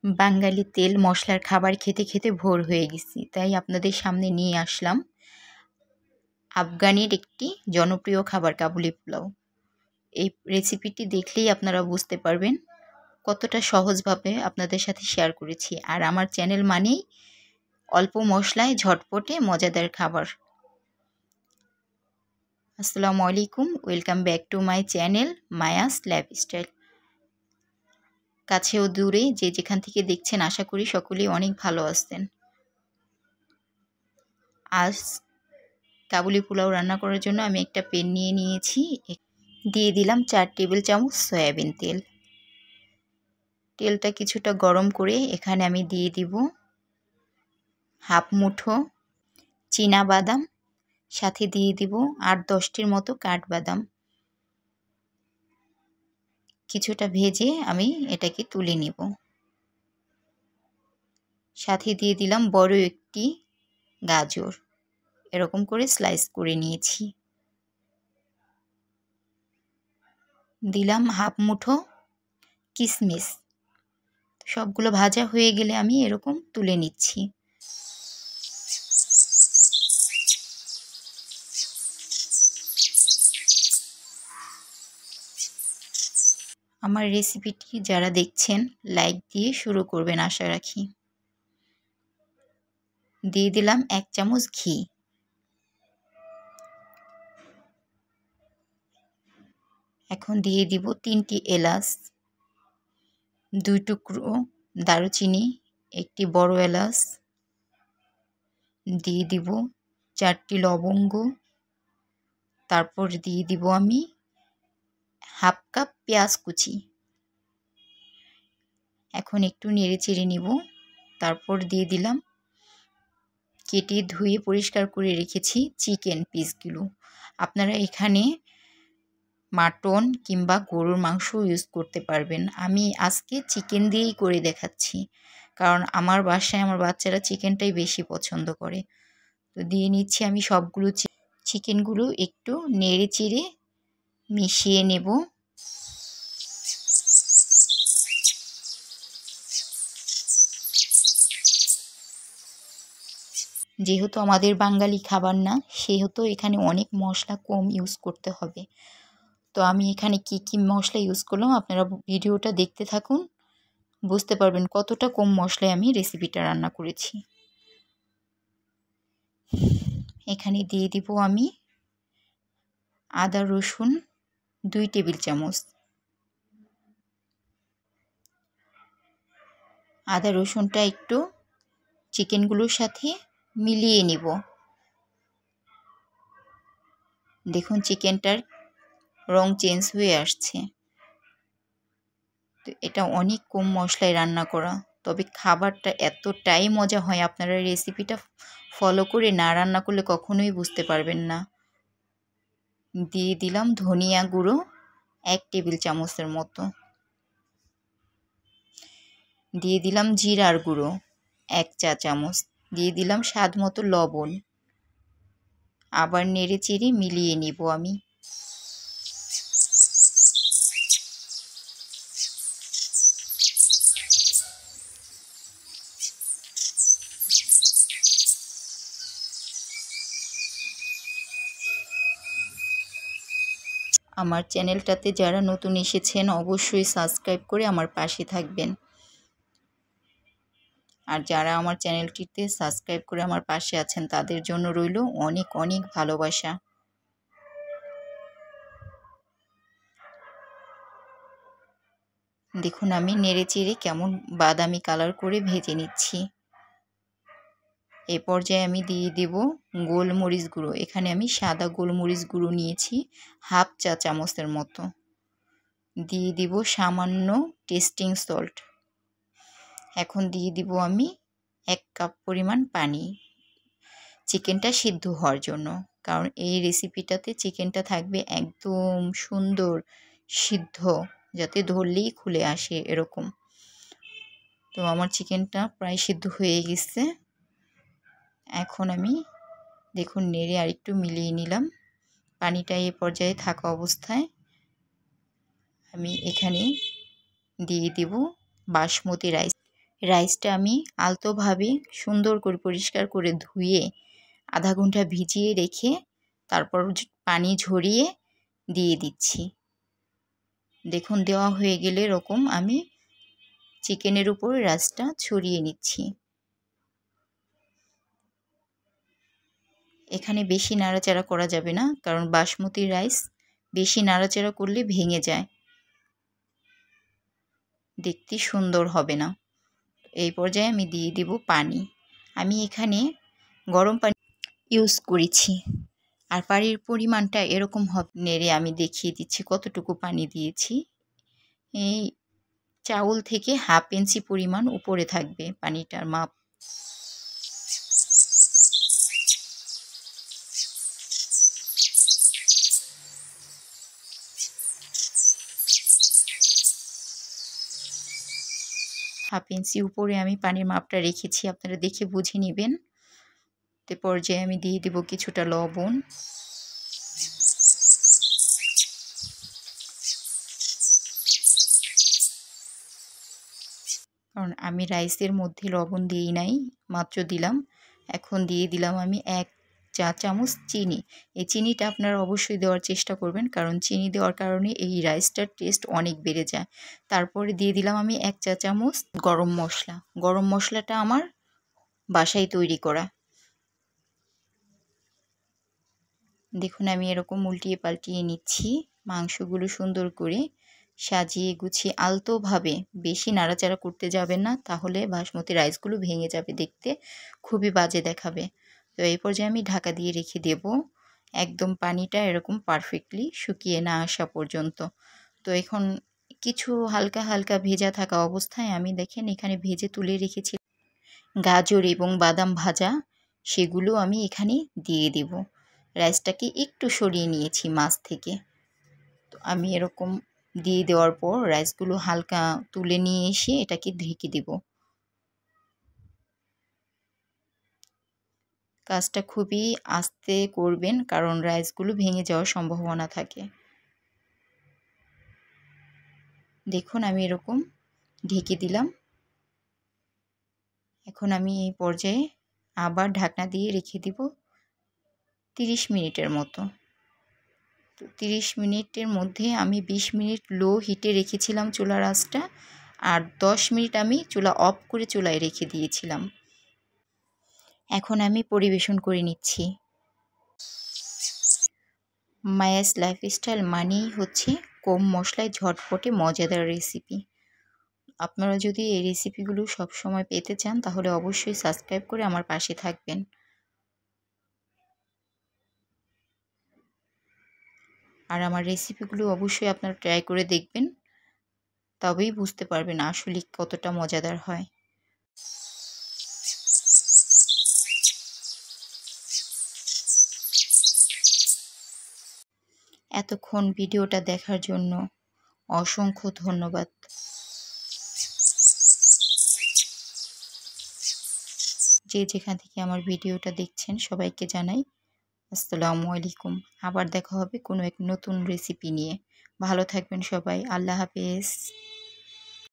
বাঙালি তেল মশলার খাবার খেতে খেতে ভোর হয়ে গেছি, তাই আপনাদের সামনে নিয়ে আসলাম আফগানের একটি জনপ্রিয় খাবার কাবুলি পোলাও। এই রেসিপিটি দেখলেই আপনারা বুঝতে পারবেন কতটা সহজভাবে আপনাদের সাথে শেয়ার করেছি। আর আমার চ্যানেল মানেই অল্প মশলায় ঝটপটে মজাদার খাবার। আসসালামু আলাইকুম, welcome back to my channel Maya's lifestyle. কাছে ও দূরে যে যেখান থেকে দেখছেন, আশা করি সকলেই অনেক ভালো আছেন। আজ কাবুলি পোলাও রান্না করার জন্য আমি একটা প্যান নিয়ে নিয়েছি। দিয়ে দিলাম 4 টেবিল চামচ সয়াবিন তেল। তেলটা কিছুটা গরম করে এখানে আমি দিয়ে দিব হাফ মুঠো চীনা বাদাম, সাথে দিয়ে দিব 8-10টির মতো কাঠবাদাম। কিছুটা ভেজে আমি এটাকে তুলে নিব। সাথে দিয়ে দিলাম বড় একটি গাজর, এরকম করে স্লাইস করে নিয়েছি। দিলাম হাফ মুঠো কিশমিশ। সবগুলো ভাজা হয়ে গেলে আমি এরকম তুলে নিচ্ছি। আমার রেসিপিটি যারা দেখছেন লাইক দিয়ে শুরু করবেন আশা রাখি। দিয়ে দিলাম 1 চামচ ঘি। এখন দিয়ে দিব 3টি এলাচ, 2 টুকরো দারুচিনি, একটি বড় এলাচ, দিয়ে দিব 4টি লবঙ্গ, তারপর দিয়ে দিব আমি হাফ কাপ পেঁয়াজ কুচি। এখন একটু নেড়ে চেড়ে নিব। তারপর দিয়ে দিলাম কেটে ধুয়ে পরিষ্কার করে রেখেছি চিকেন পিসগুলো। আপনারা এখানে মাটন কিংবা গরুর মাংস ইউজ করতে পারবেন। আমি আজকে চিকেন দিয়েই করে দেখাচ্ছি, কারণ আমার বাসায় আমার বাচ্চারা চিকেনটাই বেশি পছন্দ করে। তো দিয়ে নিচ্ছি আমি সবগুলো চিকেনগুলো একটু নেড়ে চেড়ে মিশিয়ে নেব। যেহেতু আমাদের বাঙালি খাবার না, সেহেতু এখানে অনেক মশলা কম ইউজ করতে হবে। তো আমি এখানে কি কি মশলা ইউজ করলাম আপনারা ভিডিওটা দেখতে থাকুন, বুঝতে পারবেন কতটা কম মশলায় আমি রেসিপিটা রান্না করেছি। এখানে দিয়ে দিব আমি আদা রসুন 2 টেবিল চামচ। আদা রসুনটা একটু চিকেনগুলোর সাথে মিলিয়ে নিব। দেখুন চিকেনটার রং চেঞ্জ হয়ে আসছে। তো এটা অনেক কম মশলায় রান্না করা, তবে খাবারটা এতটাই মজা হয়, আপনারা রেসিপিটা ফলো করে না রান্না করলে কখনোই বুঝতে পারবেন না। দিয়ে দিলাম ধনিয়া গুঁড়ো 1 টেবিল চামচের মতো। দিয়ে দিলাম জিরার গুঁড়ো 1 চা চামচ। দিয়ে দিলাম স্বাদ মতো লবণ। আবার নেড়ে চেড়ে মিলিয়ে নিব আমি। আমার চ্যানেলটাতে যারা নতুন এসেছেন অবশ্যই সাবস্ক্রাইব করে আমার পাশে থাকবেন। আর যারা আমার চ্যানেলটিতে সাবস্ক্রাইব করে আমার পাশে আছেন তাদের জন্য রইল অনেক অনেক ভালোবাসা। দেখুন আমি নেড়ে চেড়ে কেমন বাদামি কালার করে ভেজে নিচ্ছি। এই পর্যায়ে আমি দিয়ে দেব গোলমরিচ গুঁড়ো। এখানে আমি সাদা গোলমরিচ গুঁড়ো নিয়েছি হাফ চা চামচের মতো। দিয়ে দিব সামান্য টেস্টিং সল্ট। এখন দিয়ে দিব আমি 1 কাপ পরিমাণ পানি, চিকেনটা সিদ্ধ হওয়ার জন্য। কারণ এই রেসিপিটাতে চিকেনটা থাকবে একদম সুন্দর সিদ্ধ, যাতে ধরলেই খুলে আসে এরকম। তো আমার চিকেনটা প্রায় সিদ্ধ হয়ে গেছে। এখন আমি দেখুন নেড়ে আরেকটু মিলিয়ে নিলাম। পানিটা এই পর্যায়ে থাকা অবস্থায় আমি এখানে দিয়ে দেব বাসমতি রাইস। রাইসটা আমি আলতোভাবে সুন্দর করে পরিষ্কার করে ধুয়ে আধা ঘন্টা ভিজিয়ে রেখে তারপর পানি ঝরিয়ে দিয়ে দিচ্ছি। দেখুন দেওয়া হয়ে গেলে এরকম আমি চিকেনের উপর রাইসটা ছড়িয়ে নিচ্ছি। এখানে বেশি নাড়াচাড়া করা যাবে না, কারণ বাসমতি রাইস বেশি নাড়াচাড়া করলে ভেঙে যায়, দেখতে সুন্দর হবে না। এই পর্যায়ে আমি দিয়ে দিব পানি। আমি এখানে গরম পানি ইউজ করেছি, আর পানির পরিমাণটা এরকম হবে। নেড়ে আমি দেখিয়ে দিচ্ছি কতটুকু পানি দিয়েছি। এই চাউল থেকে হাফ ইঞ্চি পরিমাণ উপরে থাকবে পানিটার মাপ। হাফ ইঞ্চি উপরে আমি পানির মাপটা রেখেছি, আপনারা দেখে বুঝে নেবেন। তে পর্যায়ে আমি দিয়ে দেব কিছুটা লবণ, কারণ আমি রাইসের মধ্যে লবণ দিই নাই, মাত্র দিলাম। এখন দিয়ে দিলাম আমি 1 চা চামচ চিনি। এই চিনিটা আপনারা অবশ্যই দেওয়ার চেষ্টা করবেন, কারণ চিনি দেওয়ার কারণে এই রাইসটার টেস্ট অনেক বেড়ে যায়। তারপরে দিয়ে দিলাম আমি 1 চা চামচ গরম মশলা। গরম মশলাটা আমার বাসায় তৈরি করা। দেখুন আমি এরকম উল্টিয়ে পাল্টিয়ে নিচ্ছি। মাংসগুলো সুন্দর করে সাজিয়ে গুছিয়ে আলতোভাবে, বেশি নাড়াচাড়া করতে যাবেন না, তাহলে বাসমতি রাইসগুলো ভেঙে যাবে, দেখতে খুবই বাজে দেখাবে। তো এই পর্যায়ে আমি ঢাকা দিয়ে রেখে দেব একদম পানিটা এরকম পারফেক্টলি শুকিয়ে না আসা পর্যন্ত। তো এখন কিছু হালকা হালকা ভেজা থাকা অবস্থায় আমি দেখেন এখানে ভেজে তুলে রেখেছি গাজর এবং বাদাম ভাজা, সেগুলো আমি এখানে দিয়ে দেব। রাইসটাকে একটু সরিয়ে নিয়েছি মাছ থেকে। তো আমি এরকম দিয়ে দেওয়ার পর রাইসগুলো হালকা তুলে নিয়ে এসে এটাকে ঢেকে দেব। কাজটা খুবই আস্তে করবেন, কারণ রাইসগুলো ভেঙে যাওয়ার সম্ভাবনা থাকে। দেখুন আমি এরকম ঢেকে দিলাম। এখন আমি এই পর্যায়ে আবার ঢাকনা দিয়ে রেখে দিব 30 মিনিটের মতো। তো 30 মিনিটের মধ্যে আমি 20 মিনিট লো হিটে রেখেছিলাম চুলার আঁচটা, আর 10 মিনিট আমি চুলা অফ করে চুলায় রেখে দিয়েছিলাম। এখন আমি পরিবেশন করে নিচ্ছি। মায়াস লাইফস্টাইল মানেই হচ্ছে কম মশলায় ঝটপটে মজাদার রেসিপি। আপনারা যদি এই রেসিপিগুলো সবসময় পেতে চান, তাহলে অবশ্যই সাবস্ক্রাইব করে আমার পাশে থাকবেন। আর আমার রেসিপিগুলো অবশ্যই আপনারা ট্রাই করে দেখবেন, তবেই বুঝতে পারবেন আসলে কতটা মজাদার হয়। এতক্ষণ ভিডিওটা দেখার জন্য অসংখ্য ধন্যবাদ। যে যেখান থেকে আমার ভিডিওটা দেখছেন সবাইকে জানাই আসসালামু আলাইকুম। আবার দেখা হবে কোনো এক নতুন রেসিপি নিয়ে। ভালো থাকবেন সবাই। আল্লাহ হাফেজ।